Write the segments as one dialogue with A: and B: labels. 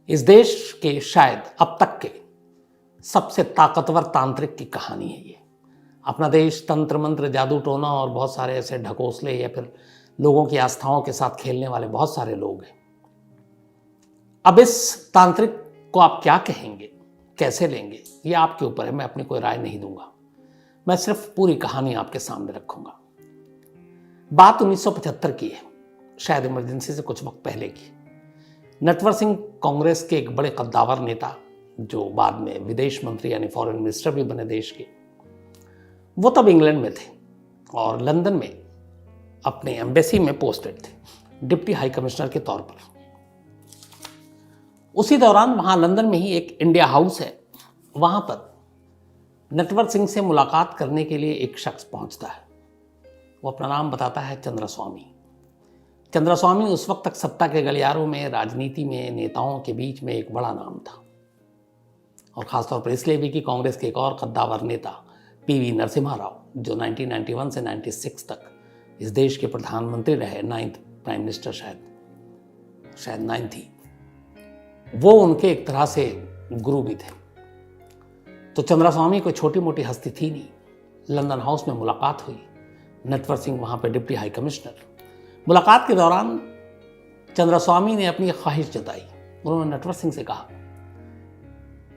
A: इस देश के शायद अब तक के सबसे ताकतवर तांत्रिक की कहानी है ये। अपना देश तंत्र मंत्र जादू टोना और बहुत सारे ऐसे ढकोसले या फिर लोगों की आस्थाओं के साथ खेलने वाले बहुत सारे लोग हैं। अब इस तांत्रिक को आप क्या कहेंगे, कैसे लेंगे, ये आपके ऊपर है। मैं अपनी कोई राय नहीं दूंगा, मैं सिर्फ पूरी कहानी आपके सामने रखूंगा। बात 1975 की है, शायद इमरजेंसी से कुछ वक्त पहले की। नटवर सिंह कांग्रेस के एक बड़े कद्दावर नेता, जो बाद में विदेश मंत्री यानी फॉरेन मिनिस्टर भी बने देश के, वो तब इंग्लैंड में थे और लंदन में अपने एम्बेसी में पोस्टेड थे, डिप्टी हाई कमिश्नर के तौर पर। उसी दौरान वहां लंदन में ही एक इंडिया हाउस है, वहां पर नटवर सिंह से मुलाकात करने के लिए एक शख्स पहुंचता है। वो अपना नाम बताता है चंद्रस्वामी। चंद्रस्वामी उस वक्त तक सत्ता के गलियारों में, राजनीति में, नेताओं के बीच में एक बड़ा नाम था, और खासतौर पर इसलिए भी कि कांग्रेस के एक और कद्दावर नेता पीवी नरसिम्हा राव, जो 1991 से 96 तक इस देश के प्रधानमंत्री रहे, 9th प्राइम मिनिस्टर, शायद 9th ही, वो उनके एक तरह से गुरु भी थे। तो चंद्रस्वामी कोई छोटी मोटी हस्ती थी नहीं। लंदन हाउस में मुलाकात हुई, नटवर सिंह वहां पे डिप्टी हाई कमिश्नर। मुलाकात के दौरान चंद्रस्वामी ने अपनी ख्वाहिश जताई। उन्होंने नटवर सिंह से कहा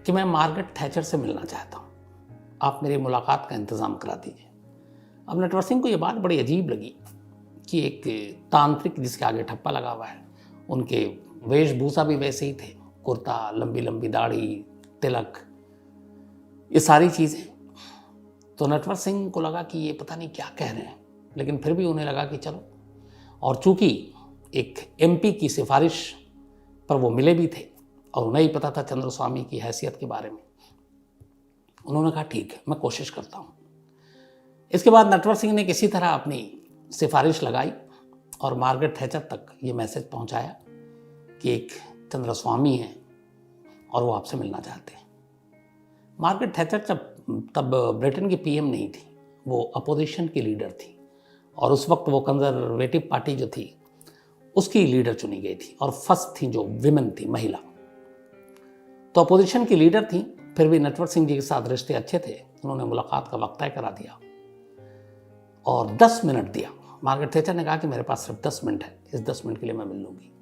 A: कि मैं मार्गरेट थैचर से मिलना चाहता हूं, आप मेरी मुलाकात का इंतजाम करा दीजिए। अब नटवर सिंह को यह बात बड़ी अजीब लगी कि एक तांत्रिक जिसके आगे ठप्पा लगा हुआ है, उनके वेशभूषा भी वैसे ही थे, कुर्ता, लंबी लंबी दाढ़ी, तिलक, ये सारी चीज़ें। तो नटवर सिंह को लगा कि ये पता नहीं क्या कह रहे हैं, लेकिन फिर भी उन्हें लगा कि चलो। और चूंकि एक एमपी की सिफारिश पर वो मिले भी थे और उन्हें ही पता था चंद्रस्वामी की हैसियत के बारे में, उन्होंने कहा ठीक है, मैं कोशिश करता हूँ। इसके बाद नटवर सिंह ने किसी तरह अपनी सिफारिश लगाई और मार्गरेट थैचर तक ये मैसेज पहुँचाया कि एक चंद्रस्वामी हैं और वो आपसे मिलना चाहते हैं। मार्गरेट थैचर तब ब्रिटेन की पीएम नहीं थी, वो अपोजिशन की लीडर थी, और उस वक्त वो कंजर्वेटिव पार्टी जो थी उसकी लीडर चुनी गई थी, और फर्स्ट थी जो विमेन थी, महिला। तो अपोजिशन की लीडर थी, फिर भी नटवर सिंह जी के साथ रिश्ते अच्छे थे। उन्होंने मुलाकात का वक्त तय करा दिया और 10 मिनट दिया। मार्गरेट थैचर ने कहा कि मेरे पास सिर्फ 10 मिनट है, इस 10 मिनट के लिए मैं मिल लूंगी।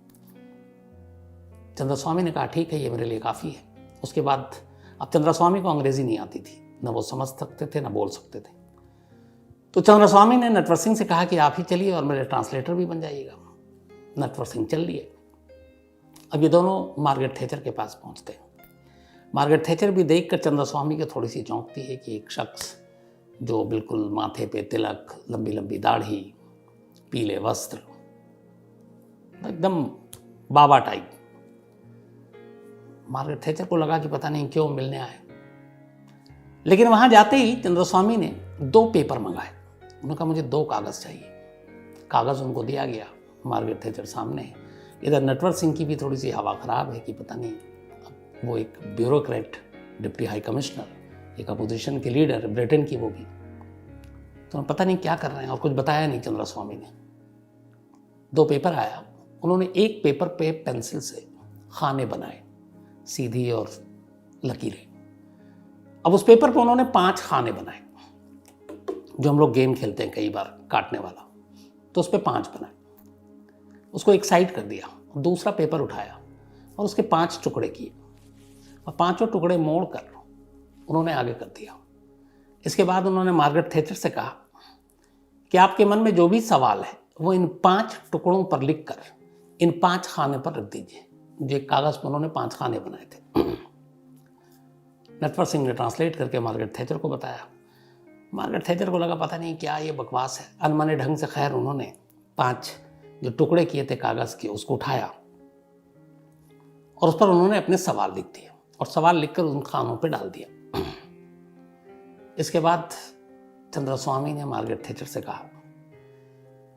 A: चंद्रस्वामी ने कहा ठीक है, ये मेरे लिए काफ़ी है। उसके बाद अब चंद्रस्वामी को अंग्रेजी नहीं आती थी, न वो समझ सकते थे न बोल सकते थे। तो चंद्रस्वामी ने नटवर सिंह से कहा कि आप ही चलिए और मेरे ट्रांसलेटर भी बन जाइएगा। नटवर सिंह चल लिए। अब ये दोनों मार्गरेट थैचर के पास पहुंचते हैं। मार्गरेट थैचर भी देखकर चंद्रस्वामी को थोड़ी सी चौंकती है कि एक शख्स जो बिल्कुल माथे पे तिलक, लंबी लंबी दाढ़ी, पीले वस्त्र, एकदम बाबा टाइप। मार्गरेट थैचर को लगा कि पता नहीं क्यों मिलने आए, लेकिन वहां जाते ही चंद्रस्वामी ने 2 पेपर मंगाए। उन्होंने कहा मुझे 2 कागज़ चाहिए। कागज़ उनको दिया गया, मार्गरेट थैचर सामने है। इधर नटवर सिंह की भी थोड़ी सी हवा खराब है कि पता नहीं, वो एक ब्यूरोक्रेट, डिप्टी हाई कमिश्नर, एक अपोजिशन की लीडर, ब्रिटेन की वो भी, तो पता नहीं क्या कर रहे हैं, और कुछ बताया नहीं चंद्रस्वामी ने। 2 पेपर आया, उन्होंने एक पेपर पे पेंसिल से खाने बनाए, सीधी और लकीरें। अब उस पेपर पर उन्होंने 5 खाने बनाए, जो हम लोग गेम खेलते हैं कई बार, काटने वाला, तो उस पर 5 बनाए। उसको एक साइड कर दिया, दूसरा पेपर उठाया और उसके 5 टुकड़े किए, और 5 टुकड़े मोड़कर उन्होंने आगे कर दिया। इसके बाद उन्होंने मार्गरेट थैचर से कहा कि आपके मन में जो भी सवाल है वो इन 5 टुकड़ों पर लिखकर इन 5 खाने पर रख दीजिए। जो एक कागज़ पर उन्होंने 5 खाने बनाए थे। नटवर सिंह ने ट्रांसलेट करके मार्गरेट थैचर को बताया। मार्गरेट थैचर को लगा पता नहीं क्या ये बकवास है। अनमने ढंग से खैर उन्होंने 5 जो टुकड़े किए थे कागज़ के उसको उठाया और उस पर उन्होंने अपने सवाल लिख दिए और सवाल लिखकर उन खानों पे डाल दिया। इसके बाद चंद्रस्वामी ने मार्गरेट थैचर से कहा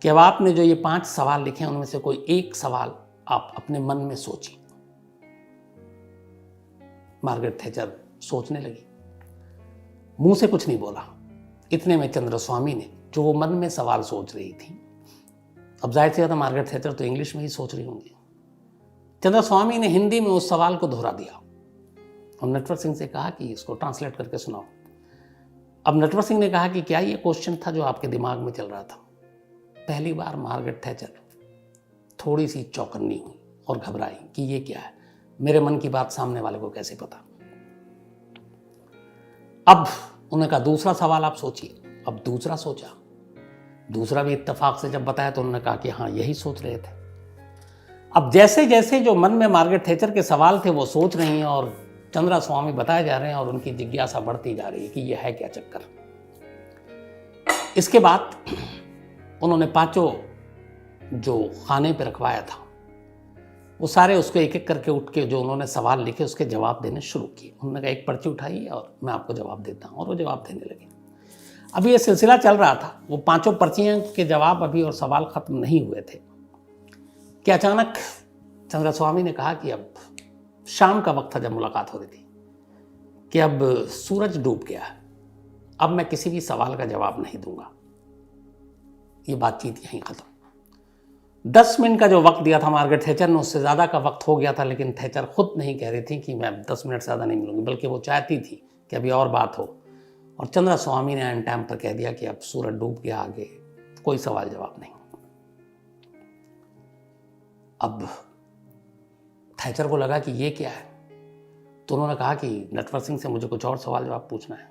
A: कि अब आपने जो ये 5 सवाल लिखे हैं उनमें से कोई एक सवाल आप अपने मन में सोचिए। मार्गरेट थैचर सोचने लगी, मुंह से कुछ नहीं बोला। इतने में चंद्रस्वामी ने, जो वो मन में सवाल सोच रही थी, अब जाहिर सी बात है मार्गरेट थैचर तो इंग्लिश में ही सोच रही होंगी, चंद्रस्वामी ने हिंदी में उस सवाल को दोहरा दिया और नटवर सिंह से कहा कि इसको ट्रांसलेट करके सुनाओ। अब नटवर सिंह ने कहा कि क्या ये क्वेश्चन था जो आपके दिमाग में चल रहा था? पहली बार मार्गरेट थैचर थोड़ी सी चौकन्नी हुई और घबराई कि ये क्या है, मेरे मन की बात सामने वाले को कैसे पता। अब उन्होंने कहा दूसरा सवाल आप सोचिए। अब दूसरा सोचा, दूसरा भी इत्तेफाक से जब बताया तो उन्होंने कहा कि हाँ यही सोच रहे थे। अब जैसे जैसे जो मन में मार्गरेट थैचर के सवाल थे वो सोच रही हैं और चंद्रस्वामी बताए जा रहे हैं और उनकी जिज्ञासा बढ़ती जा रही है कि यह है क्या चक्कर। इसके बाद उन्होंने पांचों जो खाने पे रखवाया था वो सारे उसको एक एक करके उठ के जो उन्होंने सवाल लिखे उसके जवाब देने शुरू किए। उन्होंने कहा एक पर्ची उठाइए और मैं आपको जवाब देता हूँ, और वो जवाब देने लगे। अभी ये सिलसिला चल रहा था, वो पांचों पर्चियों के जवाब अभी और सवाल खत्म नहीं हुए थे कि अचानक चंद्रस्वामी ने कहा कि अब शाम का वक्त था जब मुलाकात हो रही थी कि अब सूरज डूब गया है, अब मैं किसी भी सवाल का जवाब नहीं दूंगा। ये बातचीत यहीं खत्म। 10 मिनट का जो वक्त दिया था मार्गरेट थैचर ने, उससे ज़्यादा का वक्त हो गया था, लेकिन थैचर खुद नहीं कह रही थी कि मैं 10 मिनट से ज़्यादा नहीं मिलूंगी, बल्कि वो चाहती थी कि अभी और बात हो। और चंद्रस्वामी ने एंड टाइम पर कह दिया कि अब सूरज डूब गया, आगे कोई सवाल जवाब नहीं। अब थैचर को लगा कि ये क्या है, तो उन्होंने कहा कि नटवर सिंह से मुझे कुछ और सवाल जवाब पूछना है।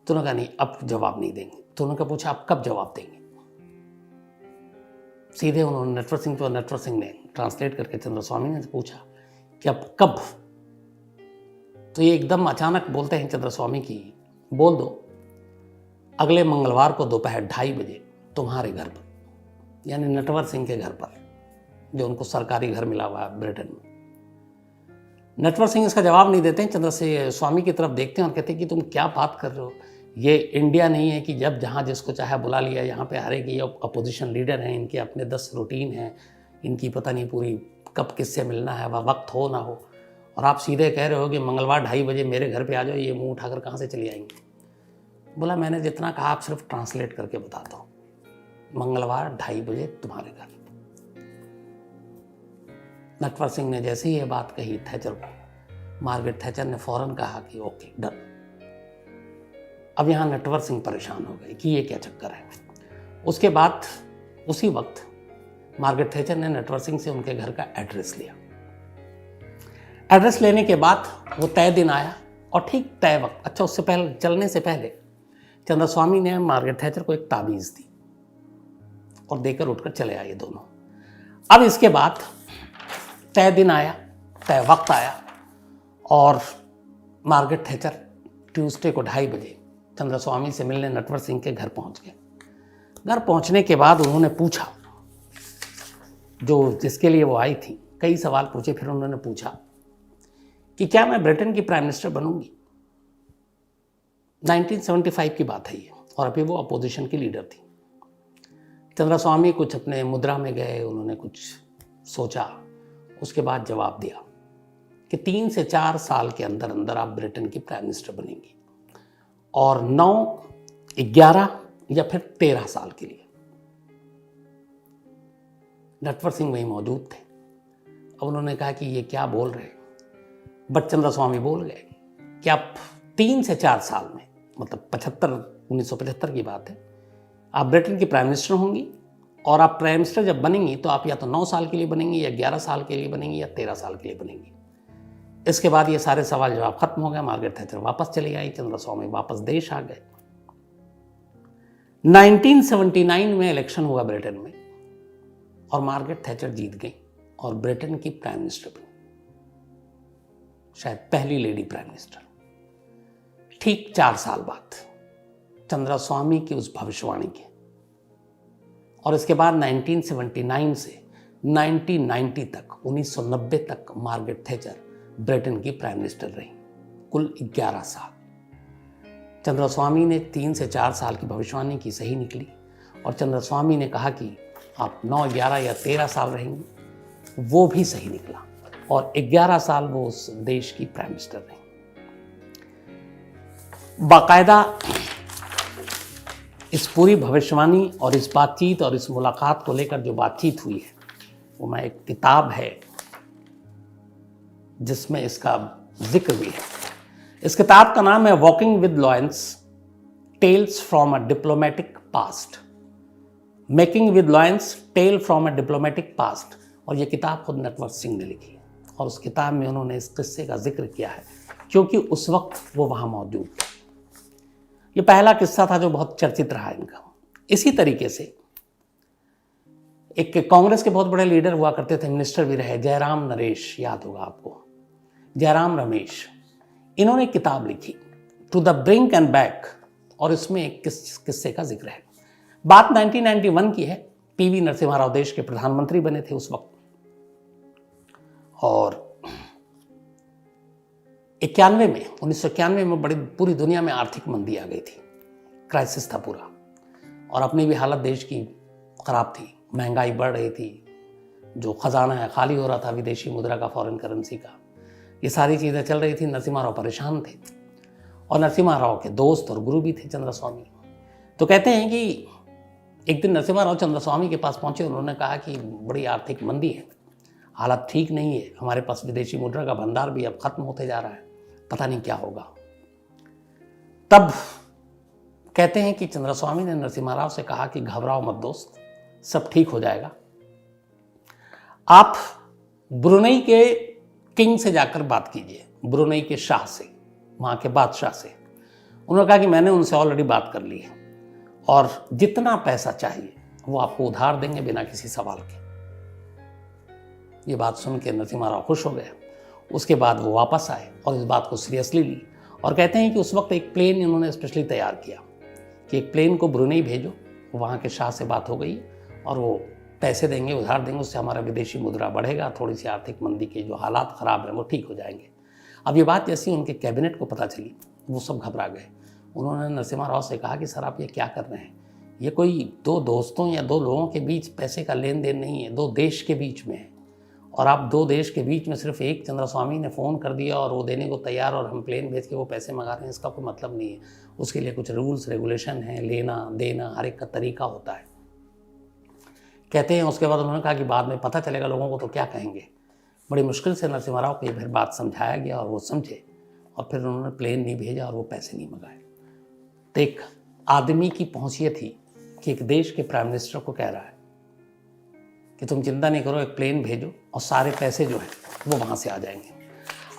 A: तो उन्होंने कहा नहीं अब जवाब नहीं देंगे। तो उन्होंने पूछा आप कब जवाब देंगे? सीधे उन्होंने नटवर सिंह ने ट्रांसलेट करके चंद्रस्वामी ने पूछा कि अब कब? तो ये एकदम अचानक बोलते हैं चंद्रस्वामी की, बोल दो अगले मंगलवार को दोपहर 2:30 बजे तुम्हारे घर पर, यानी नटवर सिंह के घर पर, जो उनको सरकारी घर मिला हुआ है ब्रिटेन में। नटवर सिंह इसका जवाब नहीं देते हैं, चंद्रस्वामी की तरफ देखते हैं और कहते हैं कि तुम क्या बात कर रहे हो, ये इंडिया नहीं है कि जब जहाँ जिसको चाहे बुला लिया। यहाँ पे हर एक ये अपोजिशन लीडर हैं, इनके अपने 10 रूटीन हैं, इनकी पता नहीं पूरी कब किससे मिलना है, वह वक्त हो ना हो, और आप सीधे कह रहे हो कि मंगलवार 2:30 बजे मेरे घर पे आ जाओ। ये मुंह उठाकर कहाँ से चली आएंगे? बोला मैंने जितना कहा आप सिर्फ ट्रांसलेट करके बता दो, मंगलवार 2:30 बजे तुम्हारे घर। नटवर सिंह ने जैसे ही ये बात कही थैचर को, मार्गरेट थैचर ने फौरन कहा कि ओके डन। अब यहाँ नटवर सिंह परेशान हो गए कि ये क्या चक्कर है। उसके बाद उसी वक्त मार्गरेट थैचर ने नटवर सिंह से उनके घर का एड्रेस लिया। एड्रेस लेने के बाद वो तय दिन आया और ठीक तय वक्त, अच्छा उससे पहले चलने से पहले चंद्रस्वामी ने मार्गरेट थैचर को एक ताबीज़ दी और देकर उठकर चले आए दोनों। अब इसके बाद तय दिन आया, तय वक्त आया और मार्गरेट थैचर ट्यूसडे को 2:30 बजे चंद्रस्वामी से मिलने नटवर सिंह के घर पहुंच गए। घर पहुंचने के बाद उन्होंने पूछा, जो जिसके लिए वो आई थी, कई सवाल पूछे। फिर उन्होंने पूछा कि क्या मैं ब्रिटेन की प्राइम मिनिस्टर बनूंगी? 1975 की बात है ये, और अभी वो अपोजिशन की लीडर थी। चंद्रस्वामी कुछ अपने मुद्रा में गए, उन्होंने कुछ सोचा, उसके बाद जवाब दिया कि 3 से 4 साल के अंदर अंदर आप ब्रिटेन की प्राइम मिनिस्टर बनेंगी, और 9, 11 या फिर 13 साल के लिए। नटवर सिंह वहीं मौजूद थे। अब उन्होंने कहा कि ये क्या बोल रहे हैं, बट चंद्रस्वामी बोल गए कि आप 3 से 4 साल में, मतलब 1975 की बात है, आप ब्रिटेन की प्राइम मिनिस्टर होंगी, और आप प्राइम मिनिस्टर जब बनेंगी तो आप या तो 9 साल के लिए बनेंगी, या 11 साल के लिए बनेंगी, या 13 साल के लिए बनेंगी। इसके बाद ये सारे सवाल जवाब खत्म हो गए। मार्गरेट थैचर वापस चली आई, चंद्रस्वामी वापस देश आ गए। 1979 में इलेक्शन हुआ ब्रिटेन में, और मार्गरेट थैचर जीत गई और ब्रिटेन की प्राइम मिनिस्टर बनी, शायद पहली लेडी प्राइम मिनिस्टर। ठीक 4 साल बाद चंद्रस्वामी की उस भविष्यवाणी के, और इसके बाद 1979 से 1990 तक, 1990 तक मार्गरेट थैचर ब्रिटेन की प्राइम मिनिस्टर रही, कुल 11 साल। चंद्रस्वामी ने 3 से 4 साल की भविष्यवाणी की, सही निकली, और चंद्रस्वामी ने कहा कि आप 9, 11 या 13 साल रहेंगे, वो भी सही निकला, और 11 साल वो उस देश की प्राइम मिनिस्टर रही। बाकायदा इस पूरी भविष्यवाणी और इस बातचीत और इस मुलाकात को लेकर जो बातचीत हुई है, वो मैं, एक किताब है जिसमें इसका जिक्र भी है। इस किताब का नाम है walking with Lawrence, tales from a diplomatic past. Making with Lawrence, tale from a diplomatic past. और ये किताब खुद नटवर सिंह ने लिखी है और उस किताब में उन्होंने इस किस्से का जिक्र किया है क्योंकि उस वक्त वो वहाँ मौजूद थे। ये पहला किस्सा था जो बहुत चर्चित रहा इनका। इसी तरीके से एक कांग्रेस के बहुत बड़े लीडर हुआ करते थे, मिनिस्टर भी रहे, जयराम नरेश, याद होगा आपको, जयराम रमेश। इन्होंने एक किताब लिखी to the brink and back और इसमें एक किस्से का जिक्र है। बात 1991 की है। पीवी नरसिम्हा राव देश के प्रधानमंत्री बने थे उस वक्त और 1991 में बड़ी पूरी दुनिया में आर्थिक मंदी आ गई थी, क्राइसिस था पूरा और अपनी भी हालत देश की खराब थी, महंगाई बढ़ रही थी, जो खजाना है खाली हो रहा था विदेशी मुद्रा का, फॉरेन करेंसी का, ये सारी चीज़ें चल रही थी। नरसिम्हा राव परेशान थे और नरसिम्हा राव के दोस्त और गुरु भी थे चंद्रस्वामी। तो कहते हैं कि एक दिन नरसिम्हा राव चंद्रस्वामी के पास पहुंचे, उन्होंने कहा कि बड़ी आर्थिक मंदी है, हालत ठीक नहीं है, हमारे पास विदेशी मुद्रा का भंडार भी अब खत्म होते जा रहा है, पता नहीं क्या होगा। तब कहते हैं कि चंद्रस्वामी ने नरसिम्हा राव से कहा कि घबराओ मत दोस्त, सब ठीक हो जाएगा। आप ब्रुनेई के किंग से जाकर बात कीजिए, ब्रुनेई के शाह से, वहाँ के बादशाह से। उन्होंने कहा कि मैंने उनसे ऑलरेडी बात कर ली है और जितना पैसा चाहिए वो आपको उधार देंगे बिना किसी सवाल के। ये बात सुन के नरसिम्हा राव खुश हो गए। उसके बाद वो वापस आए और इस बात को सीरियसली ली और कहते हैं कि उस वक्त एक प्लेन इन्होंने स्पेशली तैयार किया कि एक प्लेन को ब्रुनेई भेजो, वहाँ के शाह से बात हो गई और वो पैसे देंगे, उधार देंगे, उससे हमारा विदेशी मुद्रा बढ़ेगा, थोड़ी सी आर्थिक मंदी के जो हालात ख़राब हैं वो ठीक हो जाएंगे। अब ये बात जैसी उनके कैबिनेट को पता चली, वो सब घबरा गए। उन्होंने नरसिम्हा राव से कहा कि सर आप ये क्या कर रहे हैं, ये कोई दो दोस्तों या दो लोगों के बीच पैसे का लेन देन नहीं है, दो देश के बीच में है और आप दो देश के बीच में सिर्फ एक चंद्रस्वामी ने फ़ोन कर दिया और वो देने को तैयार और हम प्लेन भेज के वो पैसे मंगा रहे हैं, इसका कोई मतलब नहीं है। उसके लिए कुछ रूल्स रेगुलेशन है, लेना देना हर एक का तरीका होता है। कहते हैं उसके बाद उन्होंने कहा कि बाद में पता चलेगा लोगों को तो क्या कहेंगे। बड़ी मुश्किल से नरसिम्हा राव को ये फिर बात समझाया गया और वो समझे और फिर उन्होंने प्लेन नहीं भेजा और वो पैसे नहीं मंगाए। तो एक आदमी की पहुँच ये थी कि एक देश के प्राइम मिनिस्टर को कह रहा है कि तुम चिंता नहीं करो, एक प्लेन भेजो और सारे पैसे जो हैं वो वहाँ से आ जाएंगे।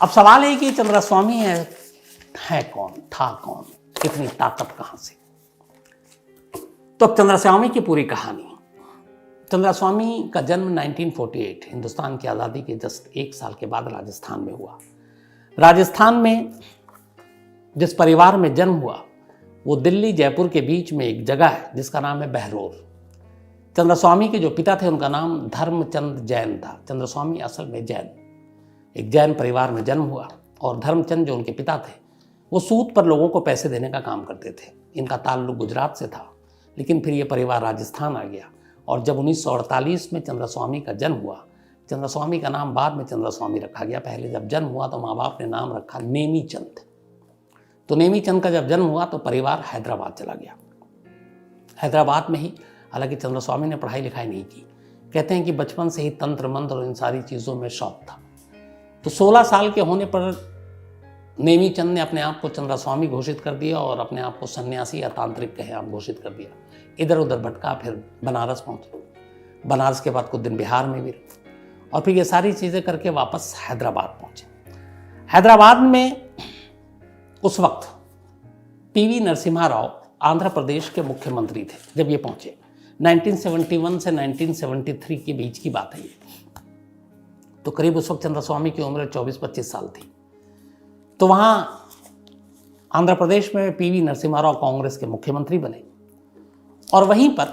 A: अब सवाल है कि चंद्रस्वामी है कौन, था कौन, कितनी ताकत कहाँ से। तो अब चंद्रस्वामी की पूरी कहानी। चंद्रस्वामी का जन्म 1948 हिंदुस्तान की आज़ादी के जस्ट एक साल के बाद राजस्थान में हुआ। राजस्थान में जिस परिवार में जन्म हुआ वो दिल्ली जयपुर के बीच में एक जगह है जिसका नाम है बहरोर। चंद्रस्वामी के जो पिता थे उनका नाम धर्मचंद जैन था। चंद्रस्वामी असल में एक जैन परिवार में जन्म हुआ और धर्मचंद जो उनके पिता थे वो सूद पर लोगों को पैसे देने का काम करते थे। इनका ताल्लुक गुजरात से था, लेकिन फिर ये परिवार राजस्थान आ गया और जब 1948 में चंद्रस्वामी का जन्म हुआ, चंद्रस्वामी का नाम बाद में चंद्रस्वामी रखा गया। पहले जब जन्म हुआ तो माँ बाप ने नाम रखा नेमीचंद। तो नेमीचंद का जब जन्म हुआ तो परिवार हैदराबाद चला गया। हैदराबाद में ही, हालांकि चंद्रस्वामी ने पढ़ाई लिखाई नहीं की, कहते हैं कि बचपन से ही तंत्र मंत्र और इन सारी चीज़ों में शौक था। तो 16 साल के होने पर नेमीचंद ने अपने आप को चंद्रस्वामी घोषित कर दिया और अपने आप को सन्यासी या तांत्रिक कहे आप घोषित कर दिया। इधर उधर भटका, फिर बनारस पहुँचे, बनारस के बाद कुछ दिन बिहार में भी और फिर ये सारी चीज़ें करके वापस हैदराबाद पहुँचे। हैदराबाद में उस वक्त पीवी नरसिम्हा राव आंध्र प्रदेश के मुख्यमंत्री थे जब ये पहुँचे। 1971 से 1973 के बीच की बात है ये। तो करीब उस वक्त चंद्रस्वामी की उम्र 24-25 साल थी। तो वहाँ आंध्र प्रदेश में पीवी नरसिम्हा राव कांग्रेस के मुख्यमंत्री बने और वहीं पर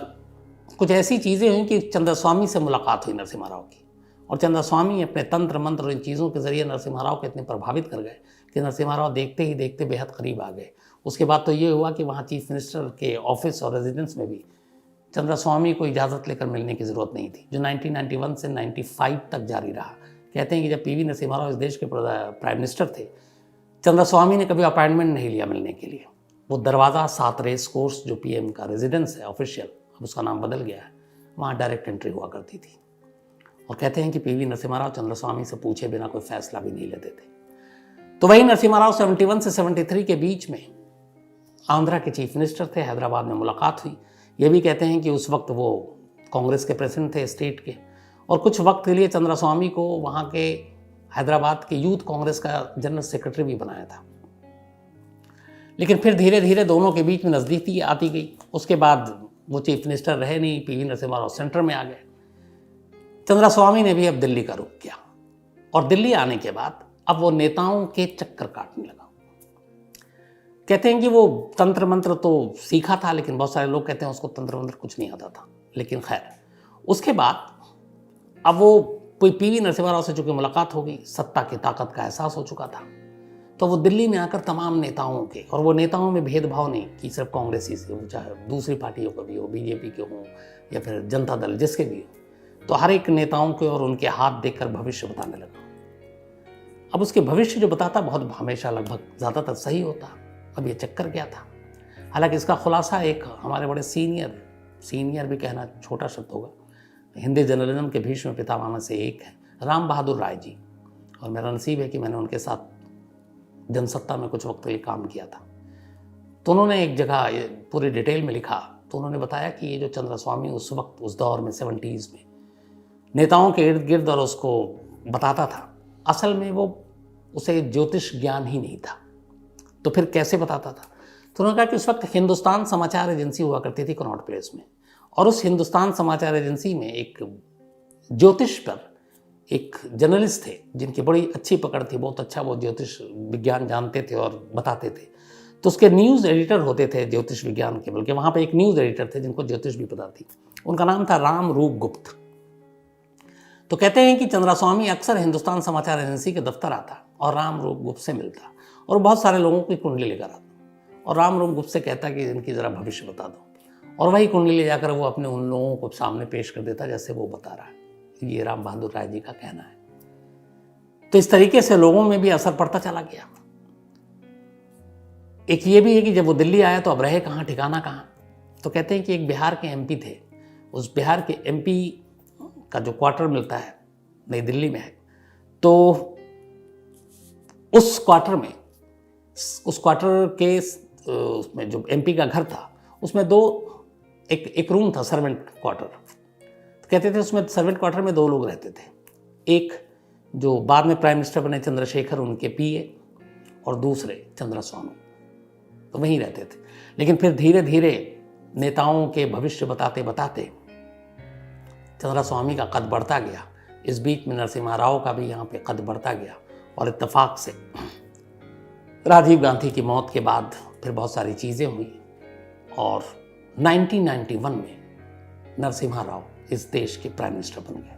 A: कुछ ऐसी चीज़ें हुई कि चंद्रस्वामी से मुलाकात हुई नरसिम्हा राव की और चंद्रस्वामी अपने तंत्र मंत्र और इन चीज़ों के ज़रिए नरसिम्हा राव को इतने प्रभावित कर गए कि नरसिम्हा राव देखते ही देखते बेहद करीब आ गए। उसके बाद तो ये हुआ कि वहाँ चीफ मिनिस्टर के ऑफिस और रेजिडेंस में भी चंद्रस्वामी को इजाज़त लेकर मिलने की ज़रूरत नहीं थी, जो 1991 से 95 तक जारी रहा। कहते हैं कि जब पीवी नरसिम्हा राव इस देश के प्राइम मिनिस्टर थे, चंद्रस्वामी ने कभी अपॉइंटमेंट नहीं लिया मिलने के लिए। वो दरवाज़ा 7 रेस कोर्स जो पीएम का रेजिडेंस है ऑफिशियल, अब उसका नाम बदल गया है, वहाँ डायरेक्ट एंट्री हुआ करती थी और कहते हैं कि पीवी नरसिम्हा राव चंद्रस्वामी से पूछे बिना कोई फैसला भी नहीं लेते थे। तो वही नरसिम्हा राव 71 से 73 के बीच में आंध्रा के चीफ मिनिस्टर थे, हैदराबाद में मुलाकात हुई। ये भी कहते हैं कि उस वक्त वो कांग्रेस के प्रेसिडेंट थे स्टेट के, और कुछ वक्त के लिए चंद्रस्वामी को वहाँ के हैदराबाद के यूथ कांग्रेस का जनरल सेक्रेटरी भी बनाया था। लेकिन फिर धीरे धीरे दोनों के बीच में नज़दीकी आती गई। उसके बाद वो चीफ मिनिस्टर रहे नहीं, पीवी नरसिम्हा राव सेंटर में आ गए। चंद्रस्वामी ने भी अब दिल्ली का रुख किया, और दिल्ली आने के बाद अब वो नेताओं के चक्कर काटने लगा। कहते हैं कि वो तंत्र मंत्र तो सीखा था, लेकिन बहुत सारे लोग कहते हैं उसको तंत्र मंत्र कुछ नहीं आता था। लेकिन खैर, उसके बाद अब वो पीवी नरसिम्हा राव से चूंकि मुलाकात हो गई, सत्ता की ताकत का एहसास हो चुका था, तो वो दिल्ली में आकर तमाम नेताओं के, और वो नेताओं में भेदभाव नहीं कि सिर्फ कांग्रेसी से हो, चाहे दूसरी पार्टियों को भी हो, बीजेपी के हों या फिर जनता दल जिसके भी हो, तो हर एक नेताओं के और उनके हाथ देखकर भविष्य बताने लगा। अब उसके भविष्य जो बताता बहुत हमेशा लगभग ज़्यादातर सही होता। अब ये चक्कर क्या था? हालांकि इसका खुलासा एक हमारे बड़े सीनियर भी कहना छोटा शब्द होगा, हिंदी जर्नलिज्म के भीष्म पितामह में से एक है राम बहादुर राय जी, और मेरा नसीब है कि मैंने उनके साथ जनसत्ता में कुछ वक्त के लिए काम किया था। तो उन्होंने एक जगह पूरी डिटेल में लिखा, तो उन्होंने बताया कि ये जो चंद्रस्वामी उस वक्त उस दौर में 70s में नेताओं के इर्द गिर्द और उसको बताता था, असल में वो उसे ज्योतिष ज्ञान ही नहीं था। तो फिर कैसे बताता था? तो उन्होंने कहा कि उस वक्त हिंदुस्तान समाचार एजेंसी हुआ करती थी कनॉट प्लेस में, और उस हिंदुस्तान समाचार एजेंसी में एक ज्योतिष पर एक जर्नलिस्ट थे जिनकी बड़ी अच्छी पकड़ थी, बहुत अच्छा वो ज्योतिष विज्ञान जानते थे और बताते थे। तो उसके न्यूज़ एडिटर होते थे ज्योतिष विज्ञान के, बल्कि वहाँ पे एक न्यूज़ एडिटर थे जिनको ज्योतिष भी पता थी। उनका नाम था राम रूप गुप्त। तो कहते हैं कि चंद्रस्वामी अक्सर हिंदुस्तान समाचार एजेंसी के दफ्तर आता और राम रूप गुप्त से मिलता और बहुत सारे लोगों की कुंडली लेकर आता, और राम रूप गुप्त से कहता कि इनकी ज़रा भविष्य बता दो, और वही कुंडली ले जाकर वो अपने उन लोगों को सामने पेश कर देता जैसे वो बता रहा है। ये राम बहादुर राय जी का कहना है। तो इस तरीके से लोगों में भी असर पड़ता चला गया। एक ये भी है कि जब वो दिल्ली आया तो अब रहे कहाँ, ठिकाना कहाँ? तो कहते हैं कि एक बिहार के एमपी थे, उस बिहार के एमपी का जो क्वार्टर मिलता है नई दिल्ली में है, तो उस क्वार्टर के उसमें जो एमपी का घर था उसमें एक रूम था, सर्वेंट क्वार्टर। तो कहते थे उसमें सर्वेंट क्वार्टर में 2 लोग रहते थे, एक जो बाद में प्राइम मिनिस्टर बने चंद्रशेखर उनके पीए, और दूसरे चंद्रस्वामी, तो वहीं रहते थे। लेकिन फिर धीरे धीरे नेताओं के भविष्य बताते बताते चंद्रस्वामी का कद बढ़ता गया। इस बीच में नरसिम्हा राव का भी यहाँ पे कद बढ़ता गया, और इत्तेफाक से राजीव गांधी की मौत के बाद फिर बहुत सारी चीज़ें हुई, और 1991 में नरसिम्हा राव इस देश के प्राइम मिनिस्टर बन गए।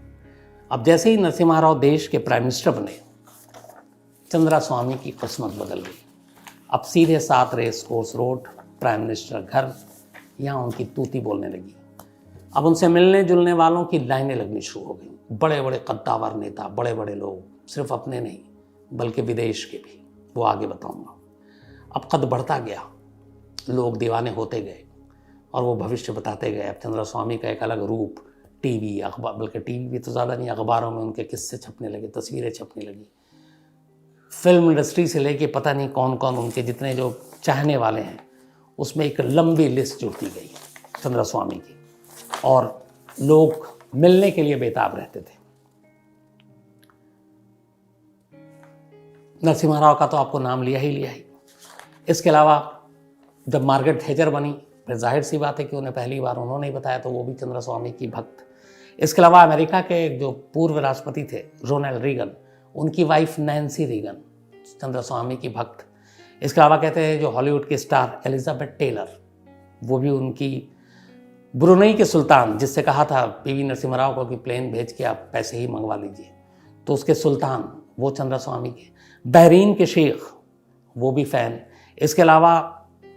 A: अब जैसे ही नरसिम्हा राव देश के प्राइम मिनिस्टर बने, चंद्रस्वामी की किस्मत बदल गई। अब सीधे 7 race course road, prime minister घर, यहाँ उनकी तूती बोलने लगी। अब उनसे मिलने जुलने वालों की लाइनें लगनी शुरू हो गई। बड़े बड़े कद्दावर नेता, बड़े बड़े लोग, सिर्फ अपने नहीं बल्कि विदेश के भी, वो आगे बताऊंगा। अब कद बढ़ता गया, लोग दीवाने होते गए और वो भविष्य बताते गए। अब चंद्रस्वामी का एक अलग रूप टीवी, अखबार, बल्कि टीवी भी तो ज़्यादा नहीं, अखबारों में उनके किस्से छपने लगे, तस्वीरें छपने लगी। फिल्म इंडस्ट्री से लेके पता नहीं कौन कौन उनके जितने जो चाहने वाले हैं, उसमें एक लंबी लिस्ट जुड़ती गई चंद्रस्वामी की, और लोग मिलने के लिए बेताब रहते थे। नरसिम्हा राव का तो आपको नाम लिया ही। इसके अलावा जब मार्गरेट थैचर बनी, फिर जाहिर सी बात है कि उन्हें पहली बार उन्होंने ही बताया, तो वो भी चंद्रस्वामी की भक्त। इसके अलावा अमेरिका के जो पूर्व राष्ट्रपति थे रोनाल्ड रीगन, उनकी वाइफ नैन्सी रीगन चंद्रस्वामी की भक्त। इसके अलावा कहते हैं जो हॉलीवुड की स्टार एलिजाबेथ टेलर, वो भी उनकी, ब्रुनई के सुल्तान जिससे कहा था पीवी नरसिम्हा राव को कि प्लेन भेज के आप पैसे ही मंगवा लीजिए, तो उसके सुल्तान वो चंद्रस्वामी के। बहरीन के शेख, वो भी फ़ैन। इसके अलावा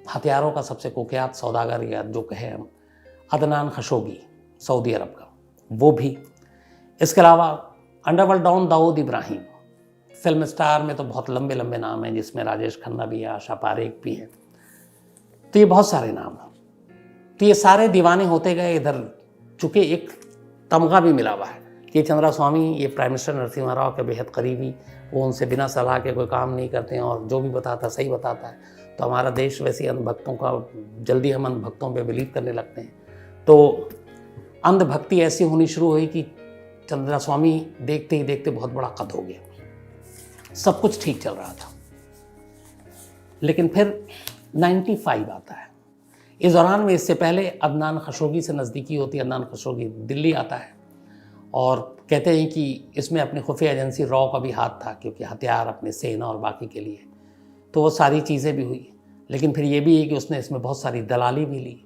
A: हथियारों का सबसे कुख्यात सौदागर, या जो कहे हम, अदनान खशोगी सऊदी अरब का, वो भी। इसके अलावा underworld don Dawood Ibrahim, film star में तो बहुत लंबे लंबे नाम हैं, जिसमें राजेश खन्ना भी है, आशा पारेख भी है, तो ये बहुत सारे नाम हैं। तो ये सारे दीवाने होते गए। इधर चूँकि एक तमगा भी मिला हुआ है कि चंद्रास्वामी ये प्राइम मिनिस्टर नरसिम्हा राव के बेहद करीबी, वो उनसे बिना सलाह के कोई काम नहीं करते हैं और जो भी बताता सही बताता है। तो हमारा देश वैसे अंधभक्तों का, जल्दी हम अंधभक्तों पे बिलीव करने लगते हैं। तो अंधभक्ति ऐसी होनी शुरू हुई कि चंद्रास्वामी देखते ही देखते बहुत बड़ा कद हो गया। सब कुछ ठीक चल रहा था, लेकिन फिर 95 आता है। इस दौरान में, इससे पहले अदनान खशोगी से नज़दीकी होती है। अदनान खशोगी दिल्ली आता है और कहते हैं कि इसमें अपनी खुफिया एजेंसी रॉ का भी हाथ था, क्योंकि हथियार अपने सेना और बाकी के लिए। तो वो सारी चीज़ें भी हुई, लेकिन फिर ये भी है कि उसने इसमें बहुत सारी दलाली भी ली।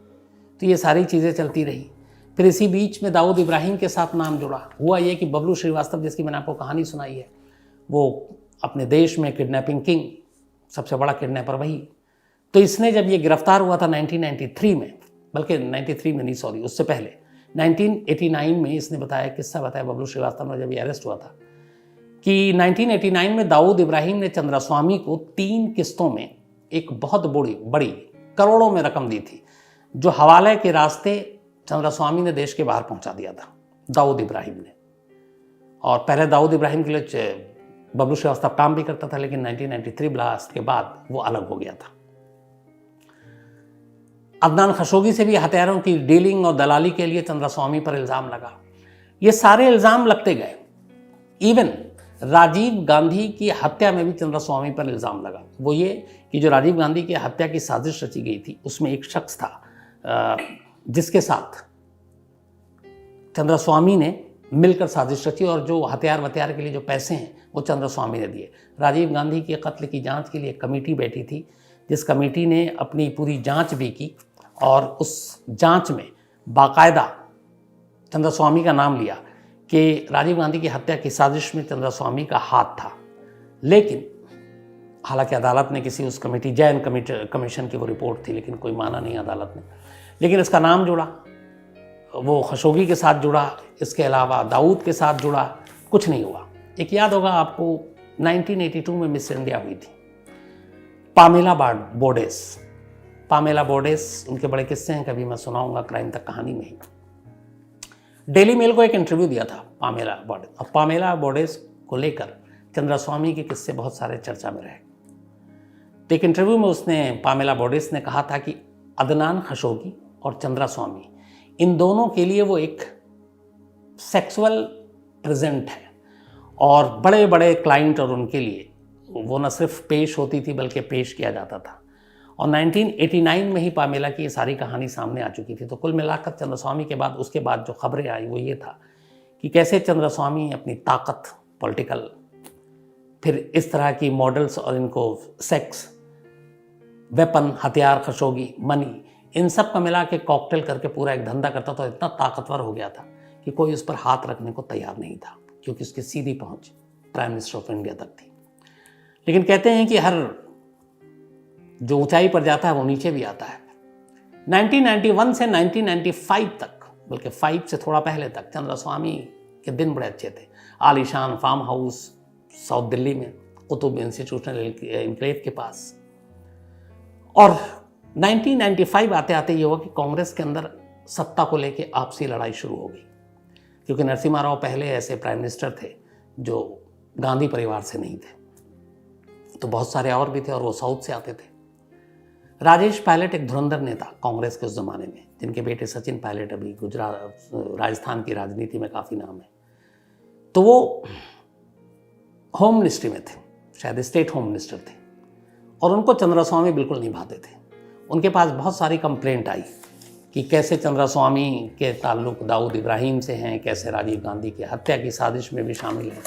A: तो ये सारी चीज़ें चलती रही। फिर इसी बीच में दाऊद इब्राहिम के साथ नाम जुड़ा। हुआ ये कि बबलू श्रीवास्तव, जिसकी मैंने आपको कहानी सुनाई है, वो अपने देश में किडनैपिंग किंग, सबसे बड़ा किडनैपर वही। तो इसने जब ये गिरफ्तार हुआ था 1993 में, बल्कि 93 में नहीं, सॉरी, उससे पहले 1989 में इसने बताया, किस्सा बताया बबलू श्रीवास्तव ने जब ये अरेस्ट हुआ था, कि 1989 में दाऊद इब्राहिम ने चंद्रास्वामी को 3 किस्तों में एक बहुत बड़ी करोड़ों में रकम दी थी, जो हवाले के रास्ते चंद्रास्वामी ने देश के बाहर पहुंचा दिया था, दाऊद इब्राहिम ने। और पहले दाऊद इब्राहिम के लिए बबलू श्रीवास्तव काम भी करता था, लेकिन 1993 ब्लास्ट के बाद वो अलग हो गया था। अदनान खशोगी से भी हथियारों की डीलिंग और दलाली के लिए चंद्रास्वामी पर इल्ज़ाम लगा। ये सारे इल्ज़ाम लगते गए। इवन राजीव गांधी की हत्या में भी चंद्रास्वामी पर इल्ज़ाम लगा। वो ये कि जो राजीव गांधी की हत्या की साजिश रची गई थी, उसमें एक शख्स था जिसके साथ चंद्रास्वामी ने मिलकर साजिश रची, और जो हथियार के लिए जो पैसे हैं वो चंद्रास्वामी ने दिए। राजीव गांधी के कत्ल की जांच के लिए एक कमेटी बैठी थी, जिस कमेटी ने अपनी पूरी जांच भी की, और उस जांच में बाकायदा चंद्रास्वामी का नाम लिया कि राजीव गांधी की हत्या की साजिश में चंद्रास्वामी का हाथ था। लेकिन हालांकि अदालत ने किसी उस कमेटी, जैन कमीशन की वो रिपोर्ट थी, लेकिन कोई माना नहीं अदालत ने। लेकिन इसका नाम जुड़ा, वो खशोगी के साथ जुड़ा, इसके अलावा दाऊद के साथ जुड़ा, कुछ नहीं हुआ। एक याद होगा आपको, 1982 में मिस इंडिया हुई थी, पामेला बोर्डेस। उनके बड़े किस्से हैं, कभी मैं सुनाऊंगा क्राइम तक कहानी में ही। डेली मेल को एक इंटरव्यू दिया था पामेला बोर्डेस, और पामेला बोर्डेस को लेकर चंद्रास्वामी के किस्से बहुत सारे चर्चा में रहे। तो एक इंटरव्यू में पामेला बोर्डेस ने कहा था कि अदनान खशोगी और चंद्रास्वामी, इन दोनों के लिए वो एक सेक्सुअल प्रेजेंट है, और बड़े बड़े क्लाइंट और उनके लिए वो न सिर्फ पेश होती थी बल्कि पेश किया जाता था। और 1989 में ही पामेला की ये सारी कहानी सामने आ चुकी थी। तो कुल मिलाकर चंद्रास्वामी के बाद, उसके बाद जो खबरें आई वो ये था कि कैसे चंद्रास्वामी अपनी ताकत, पॉलिटिकल, फिर इस तरह की मॉडल्स और इनको सेक्स, वेपन, हथियार, खशोगी, मनी, इन सब का मिला के कॉकटेल करके पूरा एक धंधा करता था। इतना ताकतवर हो गया था कि कोई उस पर हाथ रखने को तैयार नहीं था, क्योंकि उसकी सीधी पहुंच प्राइम मिनिस्टर ऑफ इंडिया तक थी। लेकिन कहते हैं कि हर जो ऊंचाई पर जाता है वो नीचे भी आता है। 1991 से 1995 तक, बल्कि 5 से थोड़ा पहले तक, चंद्रास्वामी के दिन बड़े अच्छे थे। आलीशान फार्म हाउस साउथ दिल्ली में, कुतुब इंस्टीट्यूशनल एनक्लेव के पास। और 1995 आते आते ये हुआ कि कांग्रेस के अंदर सत्ता को लेकर आपसी लड़ाई शुरू हो गई, क्योंकि नरसिम्हा राव पहले ऐसे प्राइम मिनिस्टर थे जो गांधी परिवार से नहीं थे। तो बहुत सारे और भी थे, और वो साउथ से आते थे। राजेश पायलट एक धुरंधर नेता कांग्रेस के उस जमाने में, जिनके बेटे सचिन पायलट अभी राजस्थान की राजनीति में काफ़ी नाम है। तो वो होम मिनिस्ट्री में थे, शायद स्टेट होम मिनिस्टर थे, और उनको चंद्रास्वामी बिल्कुल नहीं भाते थे। उनके पास बहुत सारी कंप्लेंट आई कि कैसे चंद्रास्वामी के ताल्लुक दाऊद इब्राहिम से हैं, कैसे राजीव गांधी की हत्या की साजिश में भी शामिल हैं,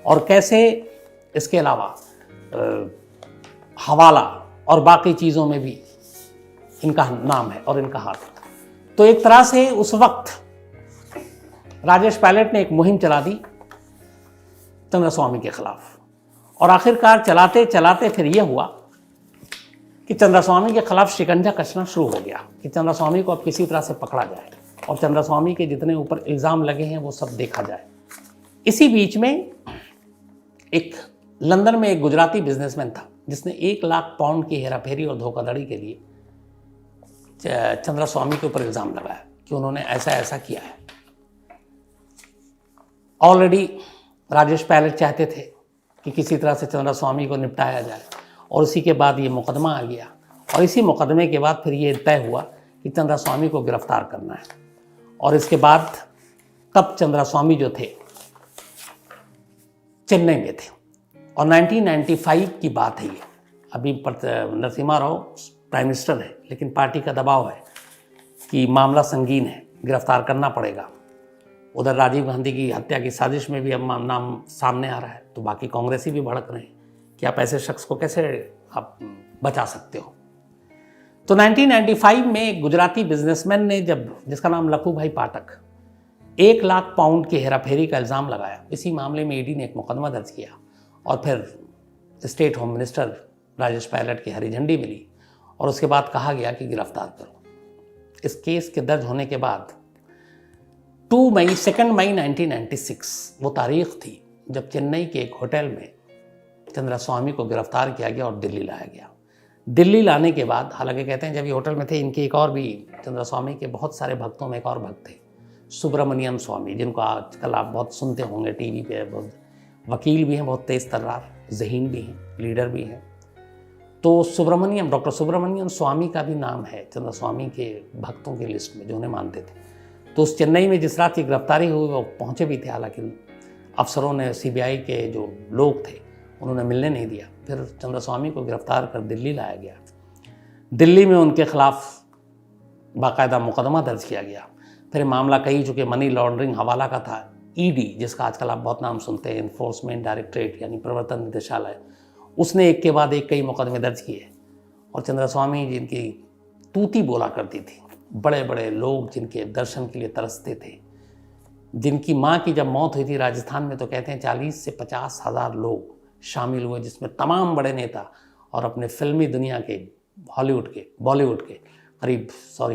A: और कैसे इसके अलावा हवाला और बाकी चीज़ों में भी इनका नाम है और इनका हाथ है। तो एक तरह से उस वक्त राजेश पायलट ने एक मुहिम चला दी चंद्रास्वामी के खिलाफ, और आखिरकार चलाते चलाते फिर यह हुआ कि चंद्रास्वामी के खिलाफ शिकंजा कसना शुरू हो गया कि चंद्रास्वामी को अब किसी तरह से पकड़ा जाए, और चंद्रास्वामी के जितने ऊपर इल्ज़ाम लगे हैं वो सब देखा जाए। इसी बीच में एक लंदन में एक गुजराती बिजनेसमैन था जिसने 1 लाख पाउंड की हेराफेरी और धोखाधड़ी के लिए चंद्रास्वामी के ऊपर इल्ज़ाम लगाया कि उन्होंने ऐसा ऐसा किया है। ऑलरेडी राजेश पायलट चाहते थे कि किसी तरह से चंद्रास्वामी को निपटाया जाए, और उसी के बाद ये मुकदमा आ गया, और इसी मुकदमे के बाद फिर ये तय हुआ कि चंद्रास्वामी को गिरफ्तार करना है। और इसके बाद तब चंद्रास्वामी जो थे चेन्नई में थे, और 1995 की बात है ये। अभी नरसिम्हा राव प्राइम मिनिस्टर है, लेकिन पार्टी का दबाव है कि मामला संगीन है, गिरफ्तार करना पड़ेगा। उधर राजीव गांधी की हत्या की साजिश में भी अब नाम सामने आ रहा है, तो बाकी कांग्रेसी भी भड़क रहे हैं कि आप ऐसे शख्स को कैसे आप बचा सकते हो। तो 1995 में एक गुजराती बिजनेसमैन ने, जिसका नाम लखू भाई पाठक, 1 लाख पाउंड की हेराफेरी का इल्ज़ाम लगाया। इसी मामले में ईडी ने एक मुकदमा दर्ज किया, और फिर state home minister Rajesh Pilot की हरी झंडी मिली, और उसके बाद कहा गया कि गिरफ्तार करो। इस केस के दर्ज होने के बाद 2 मई 1996 वो तारीख थी जब चेन्नई के एक होटल में चंद्रास्वामी को गिरफ्तार किया गया और दिल्ली लाया गया। दिल्ली लाने के बाद, हालांकि कहते हैं जब ये होटल में थे, इनके एक और भी, चंद्रास्वामी के बहुत सारे भक्तों में एक और भक्त थे, सुब्रमण्यम स्वामी, जिनको आजकल आप बहुत सुनते होंगे टीवी पे। बहुत वकील भी हैं, बहुत तेज तर्रार, ज़हीन भी हैं, लीडर भी हैं। तो डॉक्टर सुब्रमण्यम स्वामी का भी नाम है चंद्रास्वामी के भक्तों की लिस्ट में, जो उन्हें मानते थे। तो उस चेन्नई में जिस रात की गिरफ्तारी हुई वो पहुँचे भी थे, हालांकि अफसरों ने, सीबीआई के जो लोग थे, उन्होंने मिलने नहीं दिया। फिर चंद्रास्वामी को गिरफ्तार कर दिल्ली लाया गया। दिल्ली में उनके खिलाफ बाकायदा मुकदमा दर्ज किया गया। फिर मामला कई, चूँकि मनी लॉन्ड्रिंग हवाला का था, ईडी, जिसका आजकल आप बहुत नाम सुनते हैं, इन्फोर्समेंट डायरेक्टरेट यानी प्रवर्तन निदेशालय, उसने एक के बाद एक कई मुकदमे दर्ज किए। और चंद्रास्वामी, जिनकी तूती बोला करती थी, बड़े बड़े लोग जिनके दर्शन के लिए तरसते थे, जिनकी माँ की जब मौत हुई थी राजस्थान में, तो कहते हैं 40 से 50 हज़ार लोग शामिल हुए, जिसमें तमाम बड़े नेता और अपने फिल्मी दुनिया के, हॉलीवुड के, बॉलीवुड के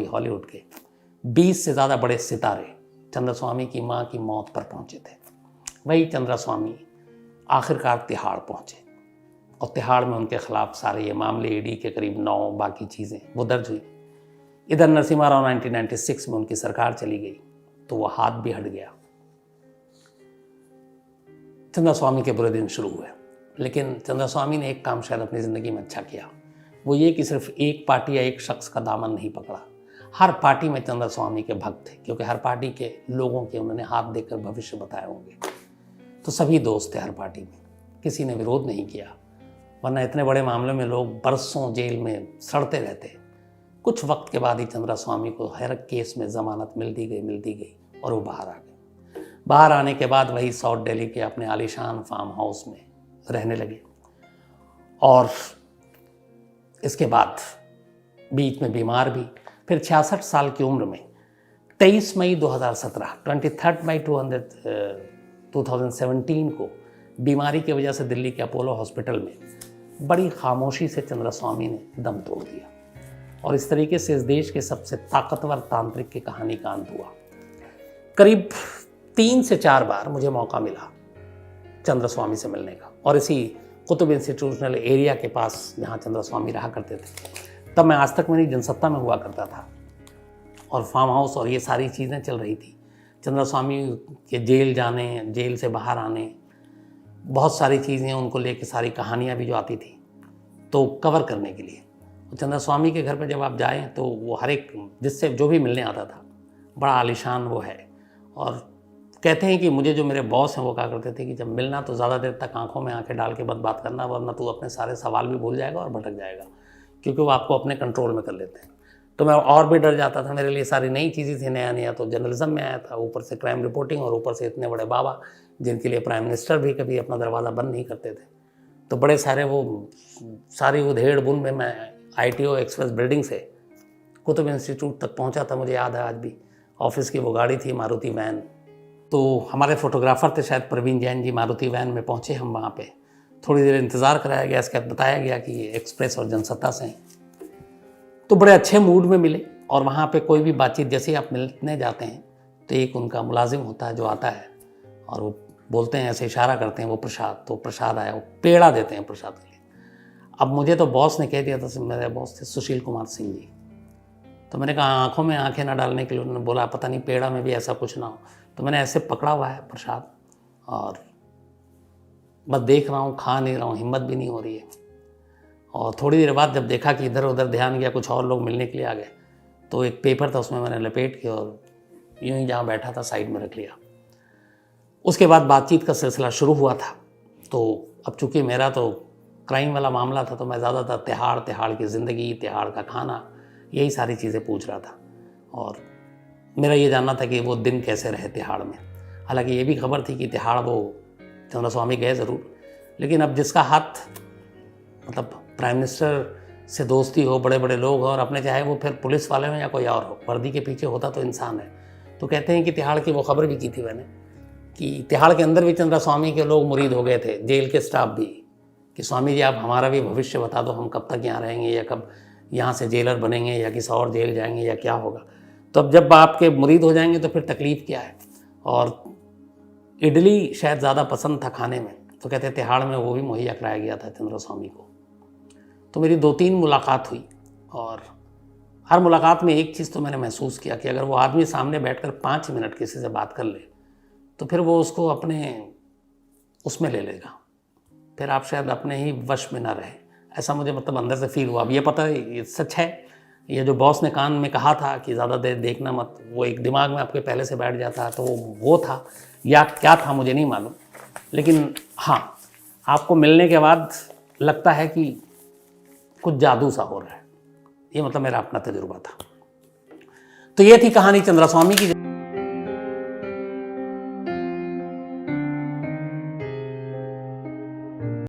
A: हॉलीवुड के 20 से ज़्यादा बड़े सितारे चंद्रास्वामी की माँ की मौत पर पहुँचे थे। वही चंद्रास्वामी आखिरकार तिहाड़ पहुँचे, और तिहाड़ में उनके खिलाफ सारे ये मामले, ईडी के करीब 9 बाकी चीज़ें वो दर्ज हुई। इधर नरसिम्हा राव 1996 में उनकी सरकार चली गई, तो वो हाथ भी हट गया। चंद्रास्वामी के बुरे दिन शुरू हुए। लेकिन चंद्रास्वामी ने एक काम शायद अपनी ज़िंदगी में अच्छा किया, वो ये कि सिर्फ एक पार्टी या एक शख्स का दामन नहीं पकड़ा। हर पार्टी में चंद्रास्वामी के भक्त थे, क्योंकि हर पार्टी के लोगों के उन्होंने हाथ देकर भविष्य बताए होंगे। तो सभी दोस्त थे हर पार्टी में, किसी ने विरोध नहीं किया, वरना इतने बड़े मामले में लोग बरसों जेल में सड़ते रहते। कुछ वक्त के बाद ही चंद्रास्वामी को हर केस में ज़मानत मिलती गई और वो बाहर आ गए। बाहर आने के बाद वही साउथ दिल्ली के अपने आलीशान फार्म हाउस में रहने लगे, और इसके बाद बीच में बीमार भी। फिर 66 साल की उम्र में 23 मई 2017, 23 मई 2017 को बीमारी की वजह से दिल्ली के अपोलो हॉस्पिटल में बड़ी खामोशी से चंद्रास्वामी ने दम तोड़ दिया, और इस तरीके से इस देश के सबसे ताकतवर तांत्रिक की कहानी का अंत हुआ। करीब 3 से 4 बार मुझे मौका मिला चंद्रास्वामी से मिलने का, और इसी कुतुब इंस्टीट्यूशनल एरिया के पास जहाँ चंद्रास्वामी रहा करते थे, तब मैं आज तक मेरी जनसत्ता में हुआ करता था, और फार्म हाउस और ये सारी चीज़ें चल रही थी। चंद्रास्वामी के जेल जाने, जेल से बाहर आने, बहुत सारी चीज़ें उनको लेके, सारी कहानियाँ भी जो आती थी, तो कवर करने के लिए। चंद्रास्वामी के घर पर जब आप जाएँ तो वो हर एक जिससे जो भी मिलने आता था, बड़ा आलीशान वो है। और कहते हैं कि मुझे जो मेरे बॉस हैं वो कहा करते थे कि जब मिलना तो ज़्यादा देर तक आंखों में आंखें डाल के मत बात करना, वरना तू अपने सारे सवाल भी भूल जाएगा और भटक जाएगा, क्योंकि वो आपको अपने कंट्रोल में कर लेते हैं। तो मैं और भी डर जाता था, मेरे लिए सारी नई चीज़ें थी, नया तो जर्नलिज्म में आया था, ऊपर से क्राइम रिपोर्टिंग, और ऊपर से इतने बड़े बाबा जिनके लिए प्राइम मिनिस्टर भी कभी अपना दरवाज़ा बंद नहीं करते थे। तो बड़े सारे वो सारी उधेड़ बुन में मैं ITO एक्सप्रेस बिल्डिंग से कुतुब इंस्टीट्यूट तक पहुंचा था, मुझे याद है आज भी। ऑफिस की वो गाड़ी थी, मारुति वैन। तो हमारे फोटोग्राफर थे शायद प्रवीण जैन जी, मारुति वैन में पहुंचे हम वहाँ पे। थोड़ी देर इंतज़ार कराया गया, इसके बाद बताया गया कि ये एक्सप्रेस और जनसत्ता से हैं। तो बड़े अच्छे मूड में मिले, और वहाँ पे कोई भी बातचीत, जैसे ही आप मिलने जाते हैं तो एक उनका मुलाजिम होता है जो आता है, और वो बोलते हैं, ऐसे इशारा करते हैं, वो प्रसाद, तो प्रसाद आया, वो पेड़ा देते हैं प्रसाद के लिए। अब मुझे तो बॉस ने कह दिया था, मेरे बॉस थे सुशील कुमार सिंह जी, तो मैंने कहा आंखों में आंखें ना डालने के लिए, उन्होंने बोला पता नहीं पेड़ा में भी ऐसा कुछ ना हो। तो मैंने ऐसे पकड़ा हुआ है प्रसाद, और बस देख रहा हूँ, खा नहीं रहा हूँ, हिम्मत भी नहीं हो रही है। और थोड़ी देर बाद जब देखा कि इधर उधर ध्यान गया, कुछ और लोग मिलने के लिए आ गए, तो एक पेपर था उसमें मैंने लपेट के और यूं ही जहाँ बैठा था साइड में रख लिया। उसके बाद बातचीत का सिलसिला शुरू हुआ था। तो अब चूंकि मेरा तो क्राइम वाला मामला था, तो मैं ज़्यादातर तिहाड़ की ज़िंदगी, तिहाड़ का खाना, यही सारी चीज़ें पूछ रहा था। और मेरा ये जानना था कि वो दिन कैसे रहे तिहाड़ में। हालांकि ये भी खबर थी कि तिहाड़ वो चंद्रस्वामी गए ज़रूर, लेकिन अब जिसका हाथ मतलब प्राइम मिनिस्टर से दोस्ती हो, बड़े बड़े लोग हो, और अपने चाहे वो फिर पुलिस वाले हो या कोई और हो, वर्दी के पीछे होता तो इंसान है। तो कहते हैं कि तिहाड़ की वो खबर भी की थी मैंने कि तिहाड़ के अंदर भी चंद्रस्वामी के लोग मुरीद हो गए थे, जेल के स्टाफ भी, कि स्वामी जी आप हमारा भी भविष्य बता दो, हम कब तक यहाँ रहेंगे या कब यहाँ से जेलर बनेंगे या किसी और जेल जाएंगे या क्या होगा। तो अब जब आपके मुरीद हो जाएंगे तो फिर तकलीफ़ क्या है। और इडली शायद ज़्यादा पसंद था खाने में, तो कहते हैं तिहाड़ में वो भी मुहैया कराया गया था चंद्रस्वामी को। तो मेरी 2-3 मुलाकात हुई और हर मुलाकात में एक चीज़ तो मैंने महसूस किया कि अगर वो आदमी सामने बैठकर 5 मिनट किसी से बात कर ले तो फिर वो उसको अपने उसमें ले लेगा, फिर आप शायद अपने ही वश में ना रहे। ऐसा मुझे मतलब अंदर से फील हुआ। अब ये पता है ये सच है, ये जो बॉस ने कान में कहा था कि ज़्यादा देर देखना मत, वो एक दिमाग में आपके पहले से बैठ जाता है, तो वो था या क्या था मुझे नहीं मालूम। लेकिन हाँ, आपको मिलने के बाद लगता है कि कुछ जादू सा हो रहा है। ये मतलब मेरा अपना तजुर्बा था। तो ये थी कहानी चंद्रस्वामी की।